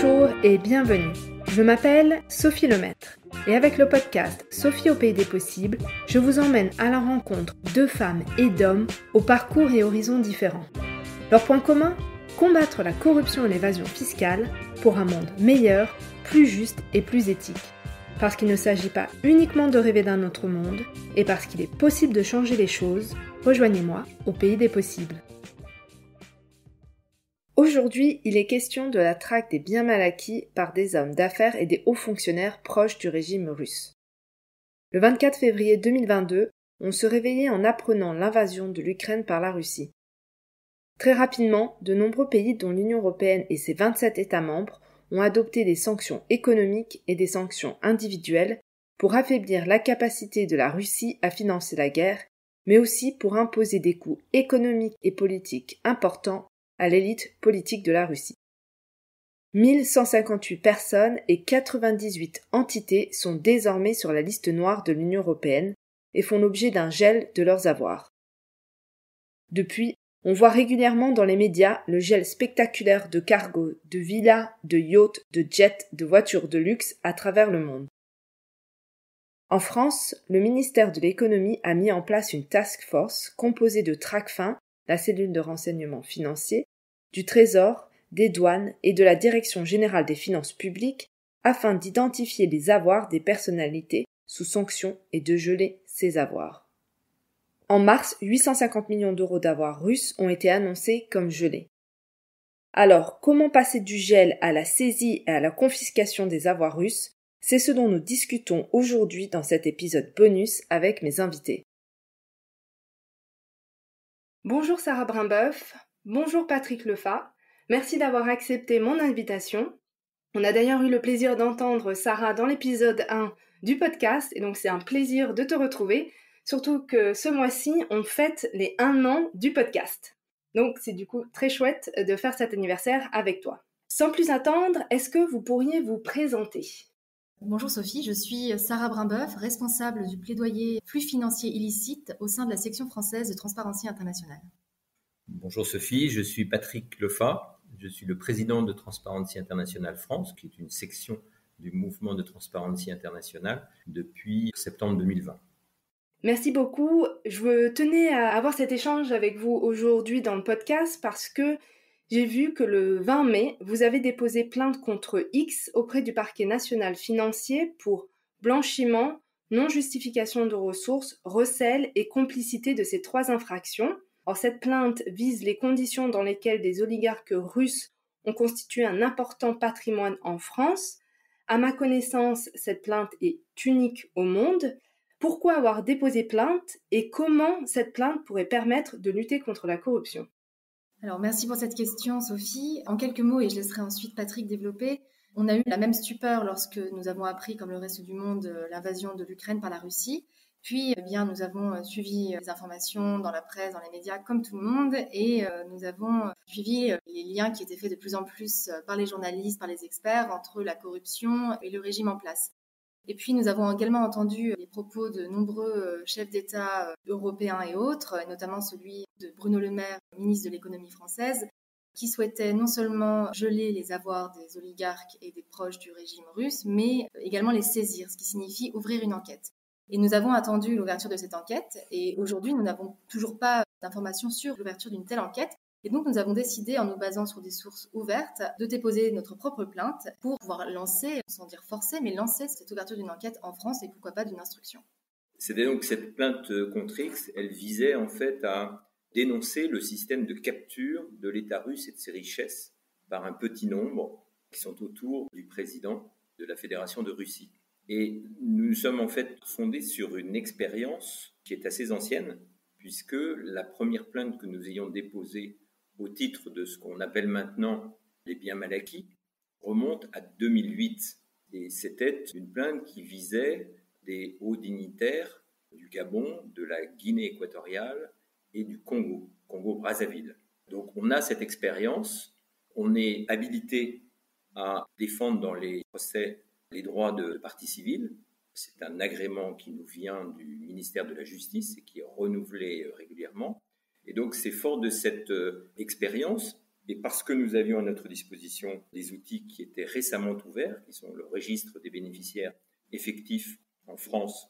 Bonjour et bienvenue. Je m'appelle Sophie Lemaître et avec le podcast Sophie au pays des possibles, je vous emmène à la rencontre de femmes et d'hommes aux parcours et horizons différents. Leur point commun ? Combattre la corruption et l'évasion fiscale pour un monde meilleur, plus juste et plus éthique. Parce qu'il ne s'agit pas uniquement de rêver d'un autre monde et parce qu'il est possible de changer les choses, rejoignez-moi au pays des possibles. Aujourd'hui, il est question de la traque des biens mal acquis par des hommes d'affaires et des hauts fonctionnaires proches du régime russe. Le 24 février 2022, on se réveillait en apprenant l'invasion de l'Ukraine par la Russie. Très rapidement, de nombreux pays dont l'Union européenne et ses 27 États membres ont adopté des sanctions économiques et des sanctions individuelles pour affaiblir la capacité de la Russie à financer la guerre, mais aussi pour imposer des coûts économiques et politiques importants à l'élite politique de la Russie. 1158 personnes et 98 entités sont désormais sur la liste noire de l'Union européenne et font l'objet d'un gel de leurs avoirs. Depuis, on voit régulièrement dans les médias le gel spectaculaire de cargos, de villas, de yachts, de jets, de voitures de luxe à travers le monde. En France, le ministère de l'économie a mis en place une task force composée de Tracfin, la cellule de renseignement financier, du Trésor, des douanes et de la Direction générale des finances publiques afin d'identifier les avoirs des personnalités sous sanction et de geler ces avoirs. En mars, 850 millions d'euros d'avoirs russes ont été annoncés comme gelés. Alors, comment passer du gel à la saisie et à la confiscation des avoirs russes ? C'est ce dont nous discutons aujourd'hui dans cet épisode bonus avec mes invités. Bonjour Sarah Brimboeuf, bonjour Patrick Lefat, merci d'avoir accepté mon invitation. On a d'ailleurs eu le plaisir d'entendre Sarah dans l'épisode 1 du podcast et donc c'est un plaisir de te retrouver, surtout que ce mois-ci on fête les 1 an du podcast. Donc c'est du coup très chouette de faire cet anniversaire avec toi. Sans plus attendre, est-ce que vous pourriez vous présenter ? Bonjour Sophie, je suis Sarah Brimboeuf, responsable du plaidoyer flux financiers illicites au sein de la section française de Transparency International. Bonjour Sophie, je suis Patrick Lefat, je suis le président de Transparency International France, qui est une section du mouvement de Transparency International depuis septembre 2020. Merci beaucoup. Je tenais à avoir cet échange avec vous aujourd'hui dans le podcast parce que j'ai vu que le 20 mai, vous avez déposé plainte contre X auprès du parquet national financier pour blanchiment, non-justification de ressources, recel et complicité de ces 3 infractions. Alors, cette plainte vise les conditions dans lesquelles des oligarques russes ont constitué un important patrimoine en France. À ma connaissance, cette plainte est unique au monde. Pourquoi avoir déposé plainte et comment cette plainte pourrait permettre de lutter contre la corruption ? Alors, merci pour cette question, Sophie. En quelques mots, et je laisserai ensuite Patrick développer, on a eu la même stupeur lorsque nous avons appris, comme le reste du monde, l'invasion de l'Ukraine par la Russie. Puis, nous avons suivi les informations dans la presse, dans les médias, comme tout le monde, et nous avons suivi les liens qui étaient faits de plus en plus par les journalistes, par les experts, entre la corruption et le régime en place. Et puis, nous avons également entendu les propos de nombreux chefs d'État européens et autres, notamment celui de Bruno Le Maire, ministre de l'économie française, qui souhaitait non seulement geler les avoirs des oligarques et des proches du régime russe, mais également les saisir, ce qui signifie ouvrir une enquête. Et nous avons attendu l'ouverture de cette enquête, et aujourd'hui, nous n'avons toujours pas d'informations sur l'ouverture d'une telle enquête. Et donc, nous avons décidé, en nous basant sur des sources ouvertes, de déposer notre propre plainte pour pouvoir lancer, sans dire forcer, mais lancer cette ouverture d'une enquête en France et pourquoi pas d'une instruction. C'était donc cette plainte contre X, elle visait en fait à dénoncer le système de capture de l'État russe et de ses richesses par un petit nombre qui sont autour du président de la Fédération de Russie. Et nous sommes en fait fondés sur une expérience qui est assez ancienne, puisque la première plainte que nous ayons déposée au titre de ce qu'on appelle maintenant les biens mal acquis remonte à 2008. Et c'était une plainte qui visait des hauts dignitaires du Gabon, de la Guinée équatoriale et du Congo-Brazzaville. Donc on a cette expérience, on est habilité à défendre dans les procès les droits de partie civile. C'est un agrément qui nous vient du ministère de la Justice et qui est renouvelé régulièrement. Et donc c'est fort de cette expérience Et parce que nous avions à notre disposition des outils qui étaient récemment ouverts, qui sont le registre des bénéficiaires effectifs en France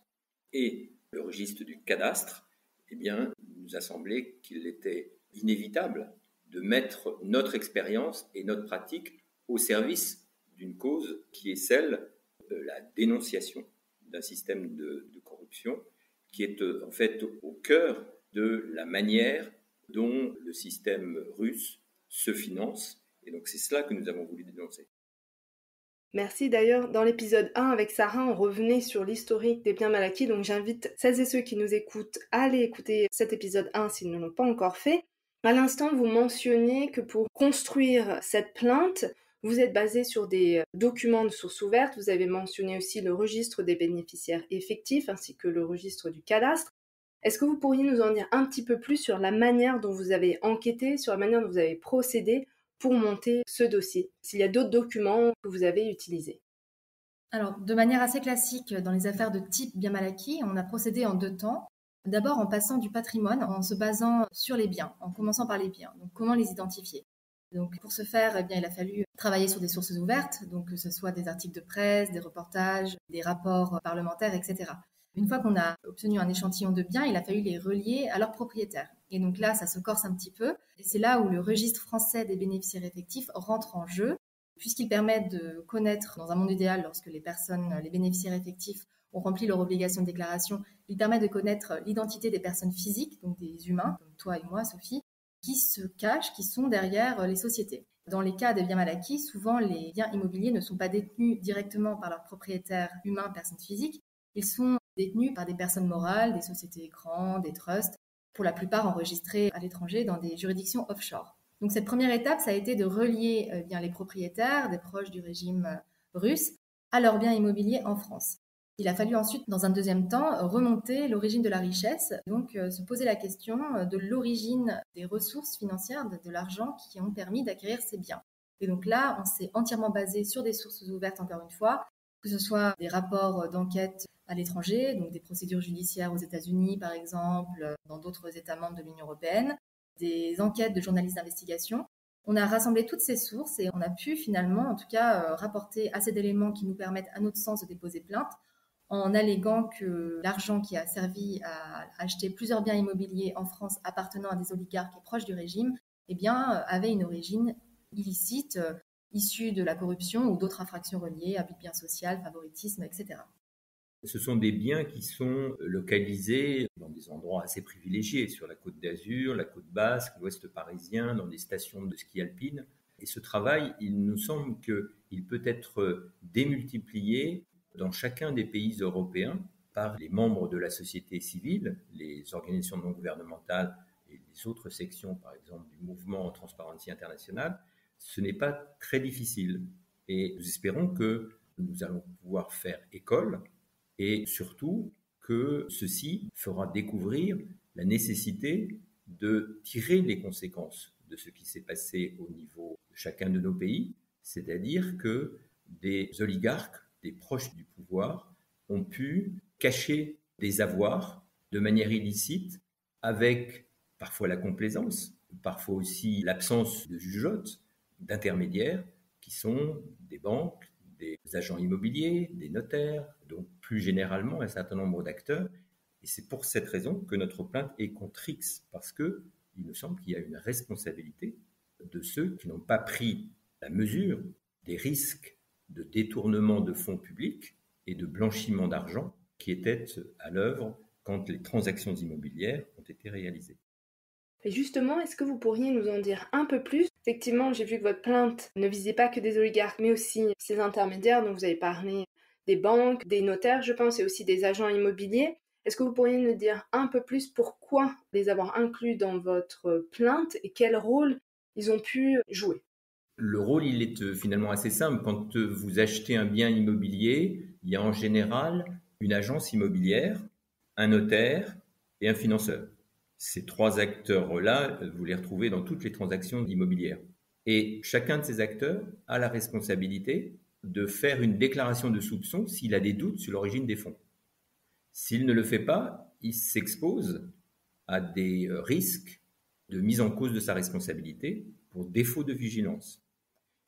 et le registre du cadastre, eh bien, il nous a semblé qu'il était inévitable de mettre notre expérience et notre pratique au service d'une cause qui est celle de la dénonciation d'un système de corruption qui est en fait au cœur de la manière dont le système russe se finance. Et donc c'est cela que nous avons voulu dénoncer. Merci. D'ailleurs, dans l'épisode 1 avec Sarah, on revenait sur l'historique des biens mal acquis, donc j'invite celles et ceux qui nous écoutent à aller écouter cet épisode 1 s'ils ne l'ont pas encore fait. À l'instant, vous mentionniez que pour construire cette plainte, vous êtes basé sur des documents de source ouverte. Vous avez mentionné aussi le registre des bénéficiaires effectifs ainsi que le registre du cadastre. Est-ce que vous pourriez nous en dire un petit peu plus sur la manière dont vous avez enquêté, sur la manière dont vous avez procédé pour monter ce dossier, s'il y a d'autres documents que vous avez utilisés? Alors, de manière assez classique, dans les affaires de type bien mal acquis, on a procédé en 2 temps. D'abord, en passant du patrimoine, en se basant sur les biens, en commençant par les biens. Donc, comment les identifier? Donc, pour ce faire, eh bien, il a fallu travailler sur des sources ouvertes, donc que ce soit des articles de presse, des reportages, des rapports parlementaires, etc. Une fois qu'on a obtenu un échantillon de biens, il a fallu les relier à leurs propriétaires. Et donc là, ça se corse un petit peu. Et c'est là où le registre français des bénéficiaires effectifs rentre en jeu, puisqu'il permet de connaître, dans un monde idéal, lorsque les bénéficiaires effectifs ont rempli leur obligation de déclaration, il permet de connaître l'identité des personnes physiques, donc des humains, comme toi et moi, Sophie, qui se cachent, qui sont derrière les sociétés. Dans les cas de biens mal acquis, souvent les biens immobiliers ne sont pas détenus directement par leurs propriétaires humains, personnes physiques, ils sont détenus par des personnes morales, des sociétés écrans, des trusts, pour la plupart enregistrés à l'étranger dans des juridictions offshore. Donc cette première étape, ça a été de relier bien les propriétaires, des proches du régime russe, à leurs biens immobiliers en France. Il a fallu ensuite, dans un deuxième temps, remonter l'origine de la richesse, donc se poser la question de l'origine des ressources financières, de l'argent qui ont permis d'acquérir ces biens. Et donc là, on s'est entièrement basé sur des sources ouvertes, encore une fois, que ce soit des rapports d'enquête à l'étranger, donc des procédures judiciaires aux États-Unis, par exemple, dans d'autres États membres de l'Union européenne, des enquêtes de journalistes d'investigation. On a rassemblé toutes ces sources et on a pu finalement, en tout cas, rapporter assez d'éléments qui nous permettent, à notre sens, de déposer plainte, en alléguant que l'argent qui a servi à acheter plusieurs biens immobiliers en France appartenant à des oligarques et proches du régime, eh bien, avait une origine illicite, issue de la corruption ou d'autres infractions reliées, abus de biens sociaux, favoritisme, etc. Ce sont des biens qui sont localisés dans des endroits assez privilégiés, sur la Côte d'Azur, la Côte Basque, l'Ouest parisien, dans des stations de ski alpine. Et ce travail, il nous semble qu'il peut être démultiplié dans chacun des pays européens par les membres de la société civile, les organisations non gouvernementales et les autres sections, par exemple, du mouvement Transparency International. Ce n'est pas très difficile. Et nous espérons que nous allons pouvoir faire école et surtout que ceci fera découvrir la nécessité de tirer les conséquences de ce qui s'est passé au niveau de chacun de nos pays, c'est-à-dire que des oligarques, des proches du pouvoir, ont pu cacher des avoirs de manière illicite avec parfois la complaisance, parfois aussi l'absence de jugeote, d'intermédiaires qui sont des banques, des agents immobiliers, des notaires, donc plus généralement un certain nombre d'acteurs. Et c'est pour cette raison que notre plainte est contre X, parce qu'il me semble qu'il y a une responsabilité de ceux qui n'ont pas pris la mesure des risques de détournement de fonds publics et de blanchiment d'argent qui étaient à l'œuvre quand les transactions immobilières ont été réalisées. Et justement, est-ce que vous pourriez nous en dire un peu plus? Effectivement, j'ai vu que votre plainte ne visait pas que des oligarques, mais aussi ces intermédiaires dont vous avez parlé, des banques, des notaires, je pense, et aussi des agents immobiliers. Est-ce que vous pourriez nous dire un peu plus pourquoi les avoir inclus dans votre plainte et quel rôle ils ont pu jouer? Le rôle, il est finalement assez simple. Quand vous achetez un bien immobilier, il y a en général une agence immobilière, un notaire et un financeur. Ces 3 acteurs-là, vous les retrouvez dans toutes les transactions immobilières. Et chacun de ces acteurs a la responsabilité de faire une déclaration de soupçon s'il a des doutes sur l'origine des fonds. S'il ne le fait pas, il s'expose à des risques de mise en cause de sa responsabilité pour défaut de vigilance.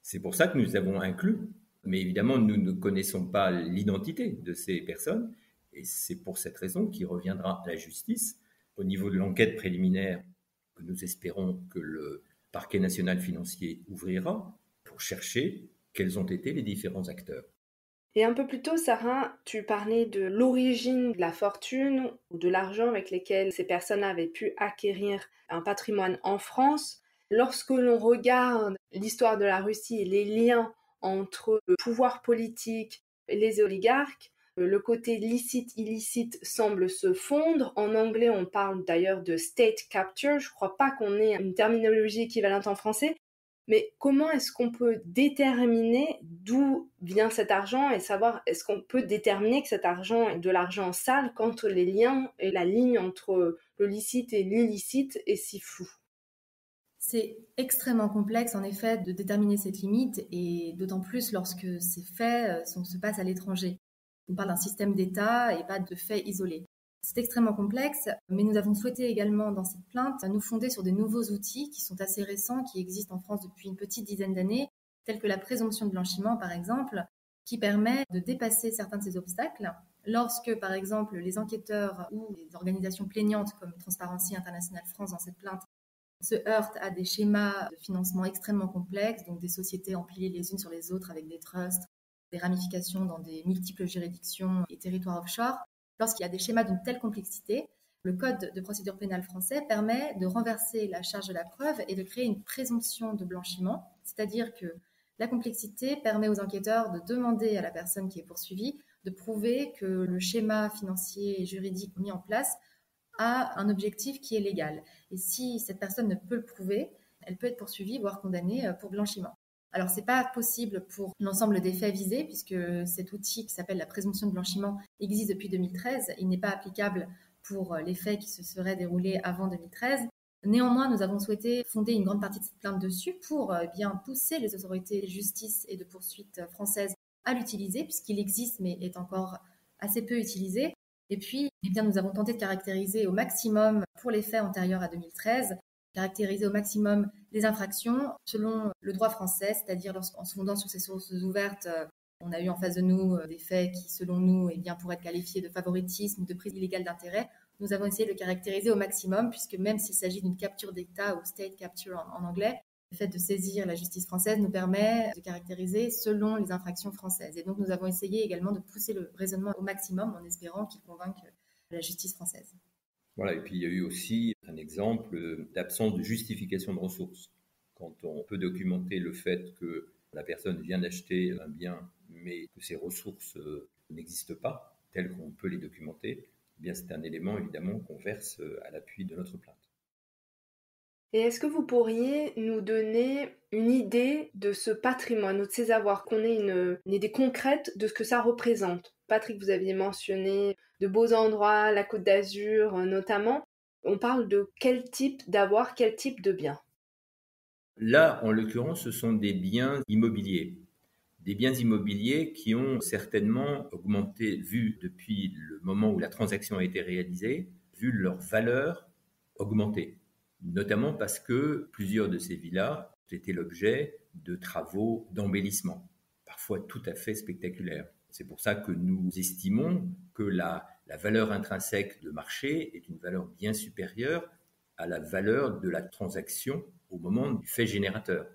C'est pour ça que nous avons inclus, mais évidemment, nous ne connaissons pas l'identité de ces personnes, et c'est pour cette raison qu'il reviendra à la justice, au niveau de l'enquête préliminaire que nous espérons que le parquet national financier ouvrira, pour chercher quels ont été les différents acteurs. Et un peu plus tôt, Sarah, tu parlais de l'origine de la fortune ou de l'argent avec lesquels ces personnes avaient pu acquérir un patrimoine en France. Lorsque l'on regarde l'histoire de la Russie et les liens entre le pouvoir politique et les oligarques, le côté licite-illicite semble se fondre. En anglais, on parle d'ailleurs de state capture. Je ne crois pas qu'on ait une terminologie équivalente en français. Mais comment est-ce qu'on peut déterminer d'où vient cet argent et savoir est-ce qu'on peut déterminer que cet argent est de l'argent sale quand les liens et la ligne entre le licite et l'illicite est si floue? C'est extrêmement complexe en effet de déterminer cette limite et d'autant plus lorsque ces faits se passent à l'étranger. On parle d'un système d'État et pas de faits isolés. C'est extrêmement complexe, mais nous avons souhaité également dans cette plainte nous fonder sur des nouveaux outils qui sont assez récents, qui existent en France depuis une petite dizaine d'années, tels que la présomption de blanchiment par exemple, qui permet de dépasser certains de ces obstacles. Lorsque par exemple les enquêteurs ou les organisations plaignantes comme Transparency International France dans cette plainte se heurtent à des schémas de financement extrêmement complexes, donc des sociétés empilées les unes sur les autres avec des trusts, des ramifications dans des multiples juridictions et territoires offshore. Lorsqu'il y a des schémas d'une telle complexité, le Code de procédure pénale français permet de renverser la charge de la preuve et de créer une présomption de blanchiment, c'est-à-dire que la complexité permet aux enquêteurs de demander à la personne qui est poursuivie de prouver que le schéma financier et juridique mis en place a un objectif qui est légal. Et si cette personne ne peut le prouver, elle peut être poursuivie, voire condamnée pour blanchiment. Alors, ce n'est pas possible pour l'ensemble des faits visés, puisque cet outil qui s'appelle la présomption de blanchiment existe depuis 2013. Il n'est pas applicable pour les faits qui se seraient déroulés avant 2013. Néanmoins, nous avons souhaité fonder une grande partie de cette plainte dessus pour bien pousser les autorités de justice et de poursuite françaises à l'utiliser, puisqu'il existe, mais est encore assez peu utilisé. Et puis, nous avons tenté de caractériser au maximum, pour les faits antérieurs à 2013, caractériser au maximum les infractions selon le droit français, c'est-à-dire en se fondant sur ces sources ouvertes, on a eu en face de nous des faits qui, selon nous, pourraient être qualifiés de favoritisme ou de prise illégale d'intérêt. Nous avons essayé de le caractériser au maximum, puisque même s'il s'agit d'une capture d'État ou state capture en anglais, le fait de saisir la justice française nous permet de caractériser selon les infractions françaises. Et donc, nous avons essayé également de pousser le raisonnement au maximum en espérant qu'il convainque la justice française. Voilà, et puis il y a eu aussi un exemple d'absence de justification de ressources. Quand on peut documenter le fait que la personne vient d'acheter un bien, mais que ses ressources n'existent pas, telles qu'on peut les documenter, eh bien c'est un élément évidemment qu'on verse à l'appui de notre plainte. Et est-ce que vous pourriez nous donner une idée de ce patrimoine ou de ces avoirs, qu'on ait une idée concrète de ce que ça représente? Patrick, vous aviez mentionné de beaux endroits, la Côte d'Azur notamment. On parle de quel type d'avoir, quel type de biens? Là, en l'occurrence, ce sont des biens immobiliers. Des biens immobiliers qui ont certainement augmenté, vu depuis le moment où la transaction a été réalisée, vu leur valeur augmenter. Notamment parce que plusieurs de ces villas ont été l'objet de travaux d'embellissement, parfois tout à fait spectaculaires. C'est pour ça que nous estimons que la valeur intrinsèque de marché est une valeur bien supérieure à la valeur de la transaction au moment du fait générateur.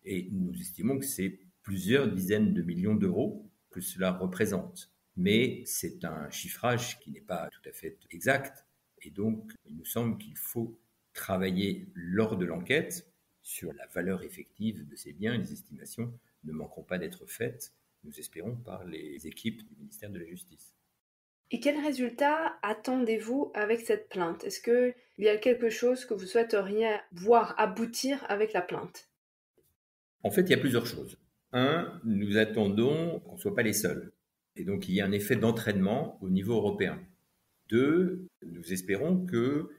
Et nous estimons que c'est plusieurs dizaines de millions d'euros que cela représente. Mais c'est un chiffrage qui n'est pas tout à fait exact. Et donc, il nous semble qu'il faut travailler lors de l'enquête sur la valeur effective de ces biens. Les estimations ne manqueront pas d'être faites, nous espérons, par les équipes du ministère de la Justice. Et quels résultats attendez-vous avec cette plainte? Est-ce qu'il y a quelque chose que vous souhaiteriez voir aboutir avec la plainte? En fait, il y a plusieurs choses. Un, nous attendons qu'on ne soit pas les seuls. Et donc, il y a un effet d'entraînement au niveau européen. Deux, nous espérons que,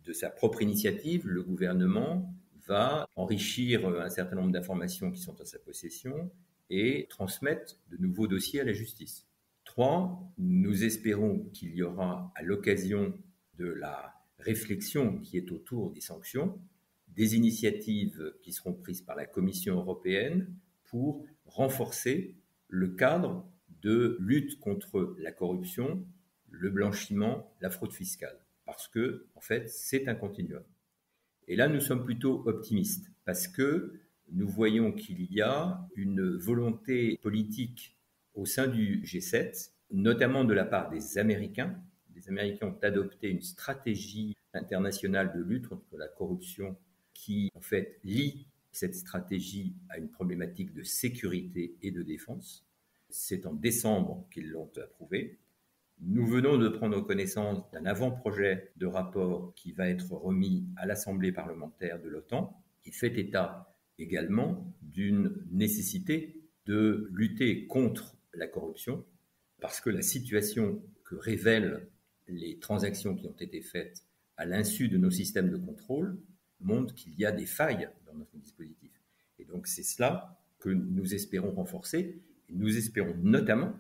de sa propre initiative, le gouvernement va enrichir un certain nombre d'informations qui sont à sa possession et transmettre de nouveaux dossiers à la justice. 3, nous espérons qu'il y aura, à l'occasion de la réflexion qui est autour des sanctions, des initiatives qui seront prises par la Commission européenne pour renforcer le cadre de lutte contre la corruption, le blanchiment, la fraude fiscale. Parce que, en fait, c'est un continuum. Et là, nous sommes plutôt optimistes parce que nous voyons qu'il y a une volonté politique au sein du G7, notamment de la part des Américains. Les Américains ont adopté une stratégie internationale de lutte contre la corruption qui, en fait, lie cette stratégie à une problématique de sécurité et de défense. C'est en décembre qu'ils l'ont approuvé. Nous venons de prendre connaissance d'un avant-projet de rapport qui va être remis à l'Assemblée parlementaire de l'OTAN, qui fait état également d'une nécessité de lutter contre la corruption, parce que la situation que révèlent les transactions qui ont été faites à l'insu de nos systèmes de contrôle montre qu'il y a des failles dans notre dispositif. Et donc c'est cela que nous espérons renforcer. Et nous espérons notamment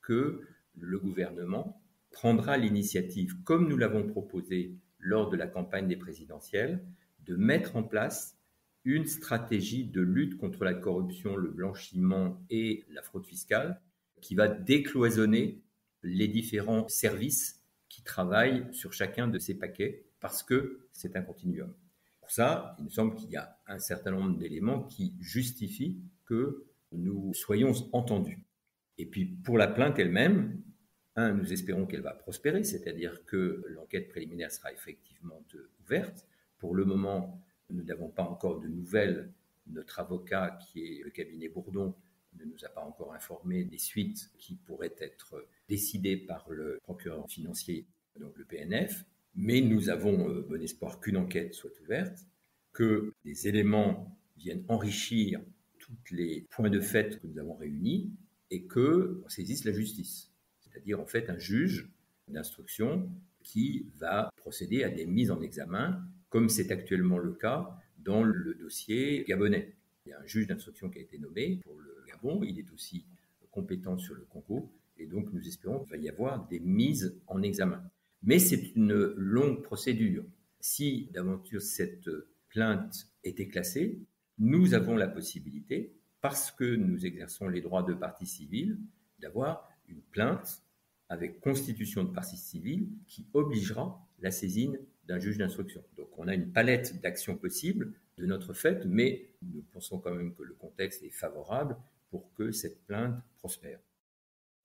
que le gouvernement prendra l'initiative, comme nous l'avons proposé lors de la campagne des présidentielles, de mettre en place une stratégie de lutte contre la corruption, le blanchiment et la fraude fiscale qui va décloisonner les différents services qui travaillent sur chacun de ces paquets parce que c'est un continuum. Pour ça, il me semble qu'il y a un certain nombre d'éléments qui justifient que nous soyons entendus. Et puis pour la plainte elle-même, nous espérons qu'elle va prospérer, c'est-à-dire que l'enquête préliminaire sera effectivement ouverte. Pour le moment, nous n'avons pas encore de nouvelles. Notre avocat, qui est le cabinet Bourdon, ne nous a pas encore informé des suites qui pourraient être décidées par le procureur financier, donc le PNF. Mais nous avons bon espoir qu'une enquête soit ouverte, que des éléments viennent enrichir tous les points de fait que nous avons réunis et qu'on saisisse la justice. C'est-à-dire en fait un juge d'instruction qui va procéder à des mises en examen, comme c'est actuellement le cas dans le dossier gabonais. Il y a un juge d'instruction qui a été nommé pour le Gabon, il est aussi compétent sur le Congo, et donc nous espérons qu'il va y avoir des mises en examen. Mais c'est une longue procédure. Si d'aventure cette plainte était classée, nous avons la possibilité, parce que nous exerçons les droits de partie civile, d'avoir une plainte avec constitution de partie civile qui obligera la saisine d'un juge d'instruction. Donc on a une palette d'actions possibles de notre fait, mais nous pensons quand même que le contexte est favorable pour que cette plainte prospère.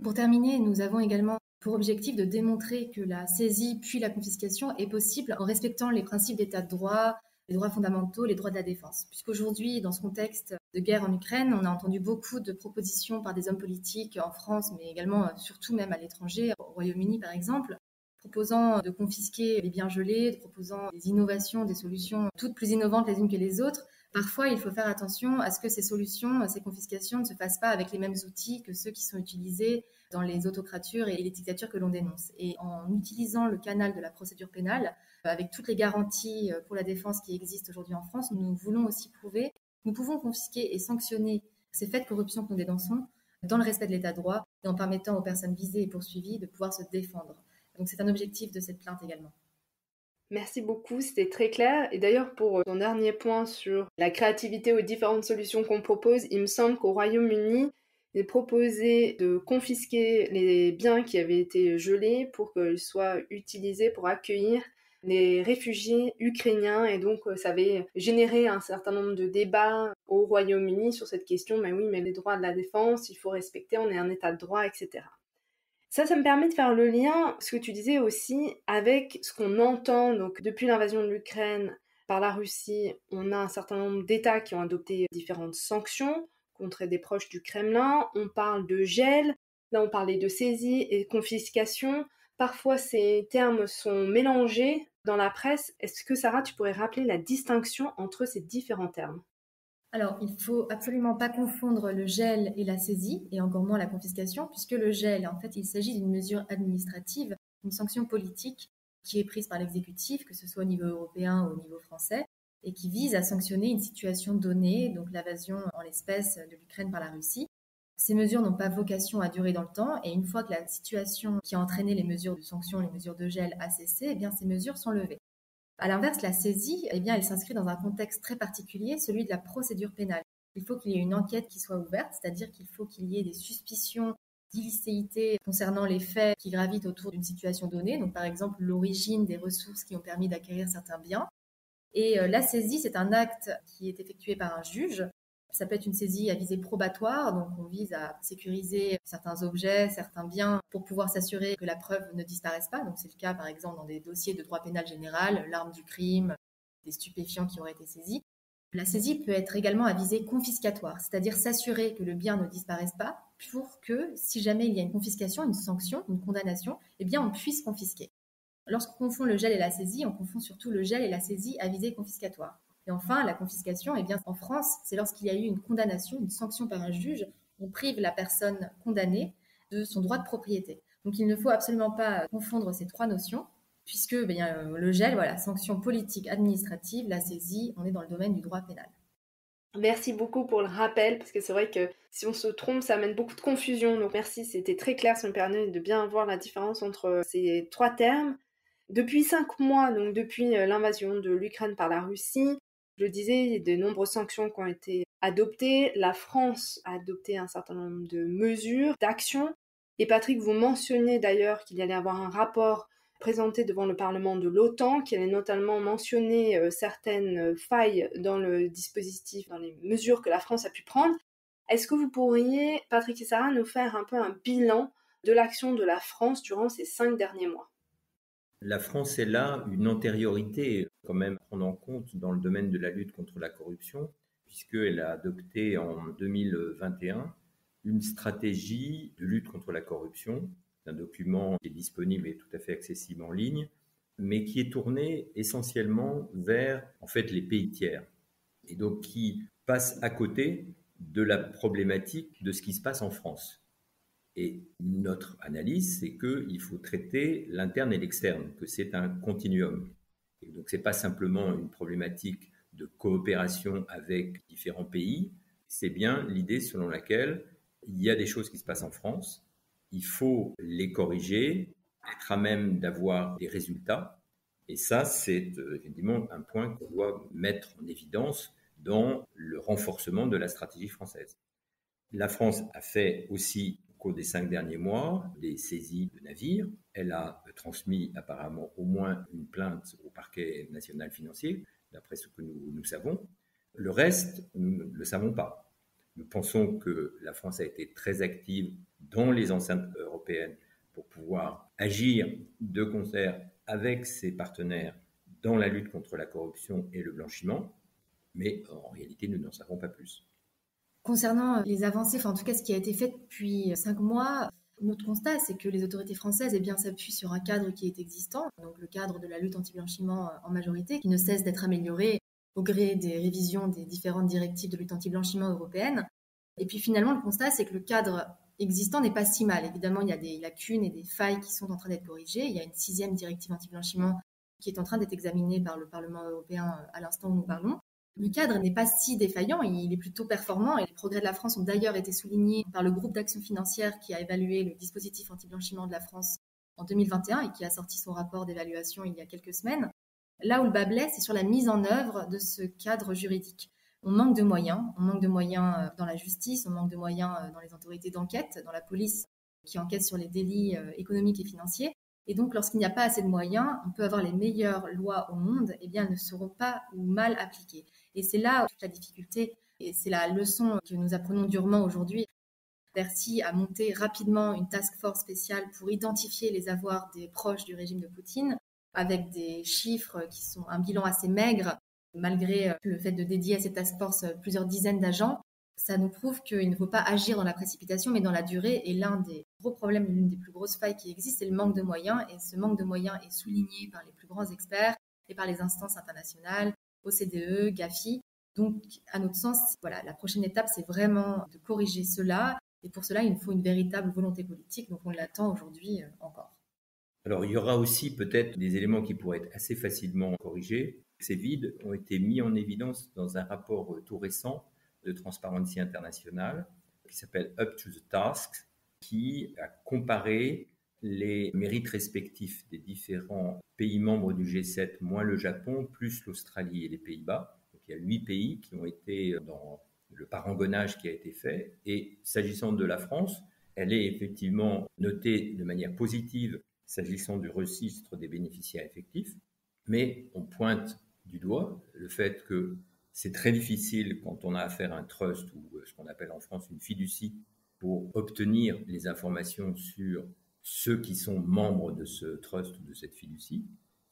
Pour terminer, nous avons également pour objectif de démontrer que la saisie puis la confiscation est possible en respectant les principes d'état de droit, les droits fondamentaux, les droits de la défense. Puisqu'aujourd'hui, dans ce contexte de guerre en Ukraine, on a entendu beaucoup de propositions par des hommes politiques en France, mais également surtout même à l'étranger, au Royaume-Uni par exemple, proposant de confisquer les biens gelés, proposant des innovations, des solutions toutes plus innovantes les unes que les autres. Parfois, il faut faire attention à ce que ces solutions, ces confiscations ne se fassent pas avec les mêmes outils que ceux qui sont utilisés dans les autocratures et les dictatures que l'on dénonce. Et en utilisant le canal de la procédure pénale, avec toutes les garanties pour la défense qui existent aujourd'hui en France, nous voulons aussi prouver que nous pouvons confisquer et sanctionner ces faits de corruption que nous dénonçons dans le respect de l'état de droit et en permettant aux personnes visées et poursuivies de pouvoir se défendre. Donc c'est un objectif de cette plainte également. Merci beaucoup, c'était très clair. Et d'ailleurs, pour ton dernier point sur la créativité aux différentes solutions qu'on propose, il me semble qu'au Royaume-Uni, il est proposé de confisquer les biens qui avaient été gelés pour qu'ils soient utilisés pour accueillir les réfugiés ukrainiens. Et donc, ça avait généré un certain nombre de débats au Royaume-Uni sur cette question. Mais oui, mais les droits de la défense, il faut respecter, on est un état de droit, etc. Ça me permet de faire le lien, ce que tu disais aussi, avec ce qu'on entend. Donc, depuis l'invasion de l'Ukraine par la Russie, on a un certain nombre d'États qui ont adopté différentes sanctions contre des proches du Kremlin. On parle de gel, là on parlait de saisie et confiscation. Parfois, ces termes sont mélangés dans la presse. Est-ce que, Sarah, tu pourrais rappeler la distinction entre ces différents termes ? Alors, il ne faut absolument pas confondre le gel et la saisie, et encore moins la confiscation, puisque le gel, en fait, il s'agit d'une mesure administrative, une sanction politique qui est prise par l'exécutif, que ce soit au niveau européen ou au niveau français, et qui vise à sanctionner une situation donnée, donc l'invasion en l'espèce de l'Ukraine par la Russie. Ces mesures n'ont pas vocation à durer dans le temps, et une fois que la situation qui a entraîné les mesures de sanction, les mesures de gel a cessé, eh bien, ces mesures sont levées. À l'inverse, la saisie, eh bien, elle s'inscrit dans un contexte très particulier, celui de la procédure pénale. Il faut qu'il y ait une enquête qui soit ouverte, c'est-à-dire qu'il faut qu'il y ait des suspicions d'illicéité concernant les faits qui gravitent autour d'une situation donnée, donc par exemple l'origine des ressources qui ont permis d'acquérir certains biens. Et la saisie, c'est un acte qui est effectué par un juge. Ça peut être une saisie à visée probatoire, donc on vise à sécuriser certains objets, certains biens pour pouvoir s'assurer que la preuve ne disparaisse pas. Donc c'est le cas par exemple dans des dossiers de droit pénal général, l'arme du crime, des stupéfiants qui auraient été saisis. La saisie peut être également à visée confiscatoire, c'est-à-dire s'assurer que le bien ne disparaisse pas pour que, si jamais il y a une confiscation, une sanction, une condamnation, eh bien on puisse confisquer. Lorsqu'on confond le gel et la saisie, on confond surtout le gel et la saisie à visée confiscatoire. Et enfin, la confiscation, eh bien, en France, c'est lorsqu'il y a eu une condamnation, une sanction par un juge, on prive la personne condamnée de son droit de propriété. Donc il ne faut absolument pas confondre ces trois notions, puisque le gel, voilà, sanction politique, administrative, la saisie, on est dans le domaine du droit pénal. Merci beaucoup pour le rappel, parce que c'est vrai que si on se trompe, ça amène beaucoup de confusion. Donc merci, c'était très clair, ça me permet de bien voir la différence entre ces trois termes. Depuis 5 mois, donc depuis l'invasion de l'Ukraine par la Russie, je le disais, il y a de nombreuses sanctions qui ont été adoptées. La France a adopté un certain nombre de mesures, d'actions. Et Patrick, vous mentionnez d'ailleurs qu'il y allait avoir un rapport présenté devant le Parlement de l'OTAN, qui allait notamment mentionner certaines failles dans le dispositif, dans les mesures que la France a pu prendre. Est-ce que vous pourriez, Patrick et Sarah, nous faire un peu un bilan de l'action de la France durant ces 5 derniers mois ? La France est là une antériorité quand même à prendre en compte dans le domaine de la lutte contre la corruption, puisqu'elle a adopté en 2021 une stratégie de lutte contre la corruption, un document qui est disponible et tout à fait accessible en ligne, mais qui est tourné essentiellement vers en fait les pays tiers, et donc qui passe à côté de la problématique de ce qui se passe en France. Et notre analyse, c'est qu'il faut traiter l'interne et l'externe, que c'est un continuum. Et donc, ce n'est pas simplement une problématique de coopération avec différents pays, c'est bien l'idée selon laquelle il y a des choses qui se passent en France, il faut les corriger, être à même d'avoir des résultats. Et ça, c'est évidemment un point qu'on doit mettre en évidence dans le renforcement de la stratégie française. La France a fait aussi, au cours des 5 derniers mois, des saisies de navires. Elle a transmis apparemment au moins une plainte au parquet national financier, d'après ce que nous savons. Le reste, nous ne le savons pas. Nous pensons que la France a été très active dans les enceintes européennes pour pouvoir agir de concert avec ses partenaires dans la lutte contre la corruption et le blanchiment, mais en réalité, nous n'en savons pas plus. Concernant les avancées, en tout cas ce qui a été fait depuis 5 mois, notre constat, c'est que les autorités françaises s'appuient sur un cadre qui est existant, donc le cadre de la lutte anti-blanchiment en majorité, qui ne cesse d'être amélioré au gré des révisions des différentes directives de lutte anti-blanchiment européennes. Et puis finalement, le constat, c'est que le cadre existant n'est pas si mal. Évidemment, il y a des lacunes et des failles qui sont en train d'être corrigées. Il y a une 6e directive anti-blanchiment qui est en train d'être examinée par le Parlement européen à l'instant où nous parlons. Le cadre n'est pas si défaillant, il est plutôt performant et les progrès de la France ont d'ailleurs été soulignés par le groupe d'action financière qui a évalué le dispositif anti-blanchiment de la France en 2021 et qui a sorti son rapport d'évaluation il y a quelques semaines. Là où le bât blesse, c'est sur la mise en œuvre de ce cadre juridique. On manque de moyens dans la justice, on manque de moyens dans les autorités d'enquête, dans la police qui enquête sur les délits économiques et financiers. Et donc, lorsqu'il n'y a pas assez de moyens, on peut avoir les meilleures lois au monde, elles ne seront pas ou mal appliquées. Et c'est là toute la difficulté, et c'est la leçon que nous apprenons durement aujourd'hui. Bercy a monté rapidement une task force spéciale pour identifier les avoirs des proches du régime de Poutine, avec des chiffres qui sont un bilan assez maigre, malgré le fait de dédier à cette task force plusieurs dizaines d'agents. Ça nous prouve qu'il ne faut pas agir dans la précipitation, mais dans la durée. Et l'un des gros problèmes, l'une des plus grosses failles qui existent, c'est le manque de moyens. Et ce manque de moyens est souligné par les plus grands experts et par les instances internationales, OCDE, GAFI. Donc, à notre sens, la prochaine étape, c'est vraiment de corriger cela. Et pour cela, il nous faut une véritable volonté politique. Donc, on l'attend aujourd'hui encore. Alors, il y aura aussi peut-être des éléments qui pourraient être assez facilement corrigés. Ces vides ont été mis en évidence dans un rapport tout récent de Transparency International qui s'appelle Up to the Task, qui a comparé les mérites respectifs des différents pays membres du G7, moins le Japon, plus l'Australie et les Pays-Bas. Donc, il y a 8 pays qui ont été dans le parangonnage qui a été fait. Et s'agissant de la France, elle est effectivement notée de manière positive s'agissant du registre des bénéficiaires effectifs. Mais on pointe du doigt le fait que c'est très difficile quand on a affaire à un trust ou ce qu'on appelle en France une fiducie pour obtenir les informations sur ceux qui sont membres de ce trust ou de cette fiducie.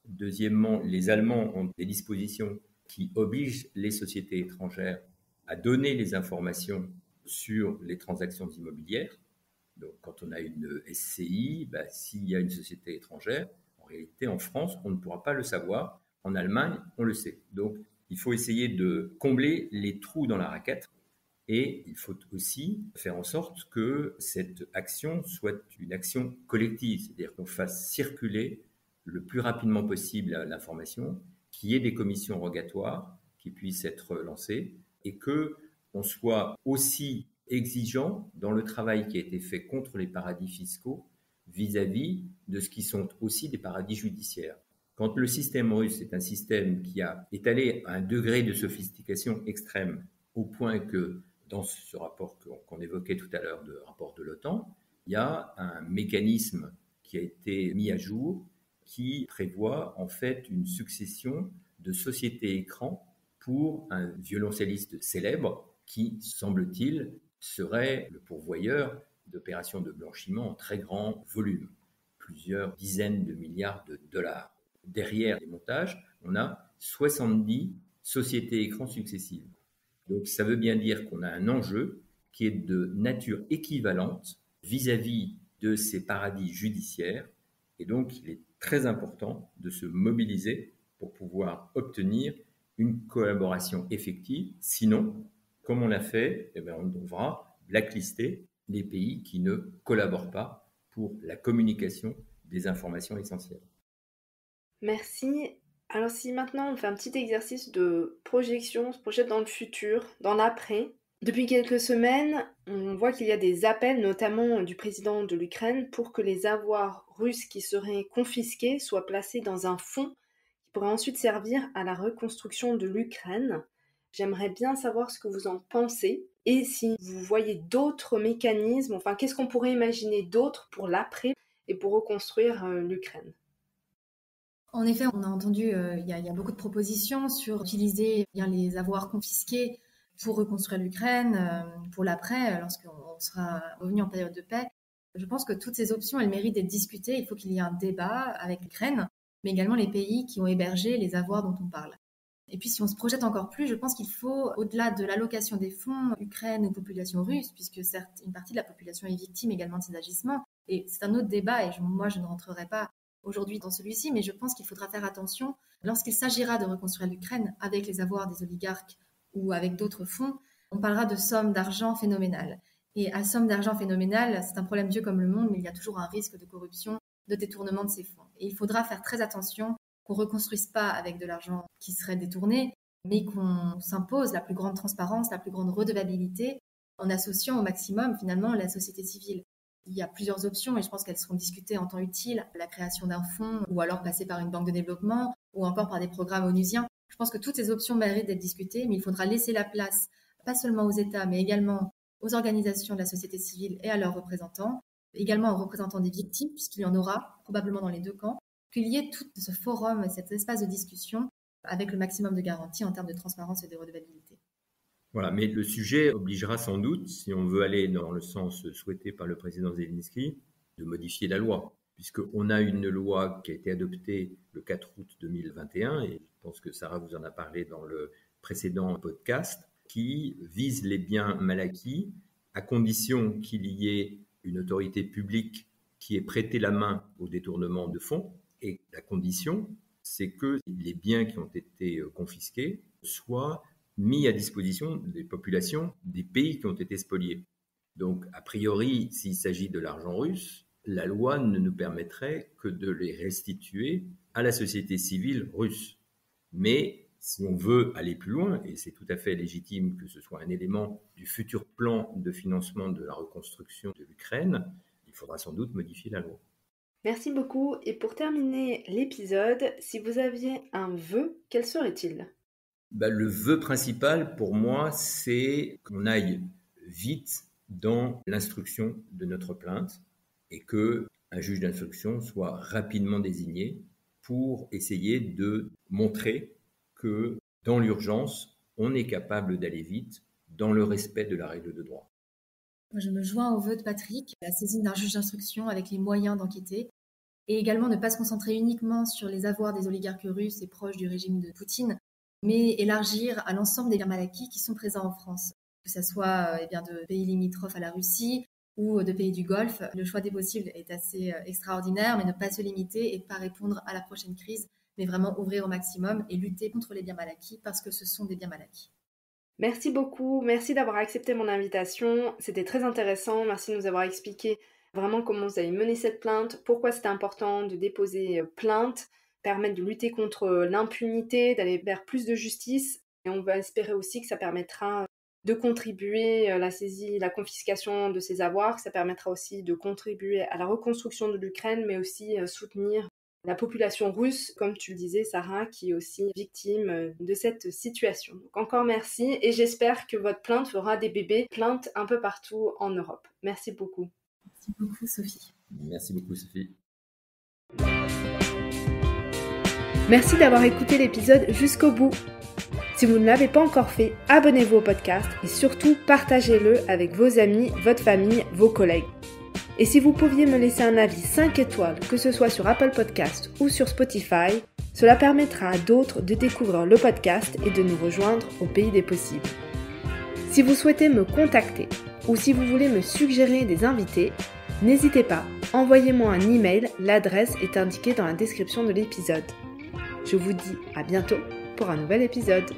Deuxièmement, les Allemands ont des dispositions qui obligent les sociétés étrangères à donner les informations sur les transactions immobilières. Donc, quand on a une SCI, s'il y a une société étrangère, en réalité, en France, on ne pourra pas le savoir. En Allemagne, on le sait. Donc, il faut essayer de combler les trous dans la raquette. Et il faut aussi faire en sorte que cette action soit une action collective, c'est-à-dire qu'on fasse circuler le plus rapidement possible l'information, qu'il y ait des commissions rogatoires qui puissent être lancées et qu'on soit aussi exigeant dans le travail qui a été fait contre les paradis fiscaux vis-à-vis de ce qui sont aussi des paradis judiciaires. Quand le système russe est un système qui est allé à un degré de sophistication extrême au point que dans ce rapport qu'on évoquait tout à l'heure, le rapport de l'OTAN, il y a un mécanisme qui a été mis à jour qui prévoit en fait une succession de sociétés écrans pour un violoncelliste célèbre qui, semble-t-il, serait le pourvoyeur d'opérations de blanchiment en très grand volume, plusieurs dizaines de milliards de dollars. Derrière les montages, on a 70 sociétés écrans successives. Donc ça veut bien dire qu'on a un enjeu qui est de nature équivalente vis-à-vis de ces paradis judiciaires. Et donc il est très important de se mobiliser pour pouvoir obtenir une collaboration effective. Sinon, comme on l'a fait, on devra blacklister les pays qui ne collaborent pas pour la communication des informations essentielles. Merci. Alors si maintenant on fait un petit exercice de projection, on se projette dans le futur, dans l'après. Depuis quelques semaines, on voit qu'il y a des appels, notamment du président de l'Ukraine, pour que les avoirs russes qui seraient confisqués soient placés dans un fonds qui pourrait ensuite servir à la reconstruction de l'Ukraine. J'aimerais bien savoir ce que vous en pensez et si vous voyez d'autres mécanismes, enfin qu'est-ce qu'on pourrait imaginer d'autre pour l'après et pour reconstruire l'Ukraine. En effet, on a entendu, il y a beaucoup de propositions sur utiliser bien les avoirs confisqués pour reconstruire l'Ukraine, pour l'après, lorsqu'on sera revenu en période de paix. Je pense que toutes ces options, elles méritent d'être discutées. Il faut qu'il y ait un débat avec l'Ukraine, mais également les pays qui ont hébergé les avoirs dont on parle. Et puis, si on se projette encore plus, je pense qu'il faut, au-delà de l'allocation des fonds Ukraine aux populations russes, puisque certes, une partie de la population est victime également de ces agissements, et c'est un autre débat, et moi, je ne rentrerai pas aujourd'hui dans celui-ci, mais je pense qu'il faudra faire attention lorsqu'il s'agira de reconstruire l'Ukraine avec les avoirs des oligarques ou avec d'autres fonds. On parlera de sommes d'argent phénoménales. Et à somme d'argent phénoménale, c'est un problème vieux comme le monde, mais il y a toujours un risque de corruption, de détournement de ces fonds. Et il faudra faire très attention qu'on ne reconstruise pas avec de l'argent qui serait détourné, mais qu'on s'impose la plus grande transparence, la plus grande redevabilité, en associant au maximum finalement la société civile. Il y a plusieurs options et je pense qu'elles seront discutées en temps utile, la création d'un fonds ou alors passer par une banque de développement ou encore par des programmes onusiens. Je pense que toutes ces options méritent d'être discutées, mais il faudra laisser la place, pas seulement aux États, mais également aux organisations de la société civile et à leurs représentants, également aux représentants des victimes, puisqu'il y en aura probablement dans les deux camps, qu'il y ait tout ce forum, cet espace de discussion avec le maximum de garanties en termes de transparence et de redevabilité. Voilà, mais le sujet obligera sans doute, si on veut aller dans le sens souhaité par le président Zelensky, de modifier la loi, puisqu'on a une loi qui a été adoptée le 4 août 2021, et je pense que Sarah vous en a parlé dans le précédent podcast, qui vise les biens mal acquis à condition qu'il y ait une autorité publique qui ait prêté la main au détournement de fonds, et la condition, c'est que les biens qui ont été confisqués soient mis à disposition des populations des pays qui ont été spoliés. Donc, a priori, s'il s'agit de l'argent russe, la loi ne nous permettrait que de les restituer à la société civile russe. Mais si on veut aller plus loin, et c'est tout à fait légitime que ce soit un élément du futur plan de financement de la reconstruction de l'Ukraine, il faudra sans doute modifier la loi. Merci beaucoup. Et pour terminer l'épisode, si vous aviez un vœu, quel serait-il ? Le vœu principal pour moi, c'est qu'on aille vite dans l'instruction de notre plainte et qu'un juge d'instruction soit rapidement désigné pour essayer de montrer que dans l'urgence, on est capable d'aller vite dans le respect de la règle de droit. Je me joins au vœu de Patrick, la saisine d'un juge d'instruction avec les moyens d'enquêter et également ne pas se concentrer uniquement sur les avoirs des oligarques russes et proches du régime de Poutine, mais élargir à l'ensemble des biens mal acquis qui sont présents en France, que ce soit de pays limitrophes à la Russie ou de pays du Golfe. Le choix des possibles est assez extraordinaire, mais ne pas se limiter et ne pas répondre à la prochaine crise, mais vraiment ouvrir au maximum et lutter contre les biens mal acquis parce que ce sont des biens mal acquis. Merci beaucoup, merci d'avoir accepté mon invitation, c'était très intéressant, merci de nous avoir expliqué vraiment comment vous avez mené cette plainte, pourquoi c'était important de déposer plainte, permettre de lutter contre l'impunité, d'aller vers plus de justice. Et on va espérer aussi que ça permettra de contribuer à la saisie, la confiscation de ces avoirs, que ça permettra aussi de contribuer à la reconstruction de l'Ukraine, mais aussi soutenir la population russe, comme tu le disais, Sarah, qui est aussi victime de cette situation. Donc encore merci, et j'espère que votre plainte fera des bébés plaintes un peu partout en Europe. Merci beaucoup. Merci beaucoup, Sophie. Merci beaucoup, Sophie. Merci d'avoir écouté l'épisode jusqu'au bout. Si vous ne l'avez pas encore fait, abonnez-vous au podcast et surtout partagez-le avec vos amis, votre famille, vos collègues. Et si vous pouviez me laisser un avis 5 étoiles, que ce soit sur Apple Podcast ou sur Spotify, cela permettra à d'autres de découvrir le podcast et de nous rejoindre au pays des possibles. Si vous souhaitez me contacter ou si vous voulez me suggérer des invités, n'hésitez pas, envoyez-moi un email, l'adresse est indiquée dans la description de l'épisode. Je vous dis à bientôt pour un nouvel épisode.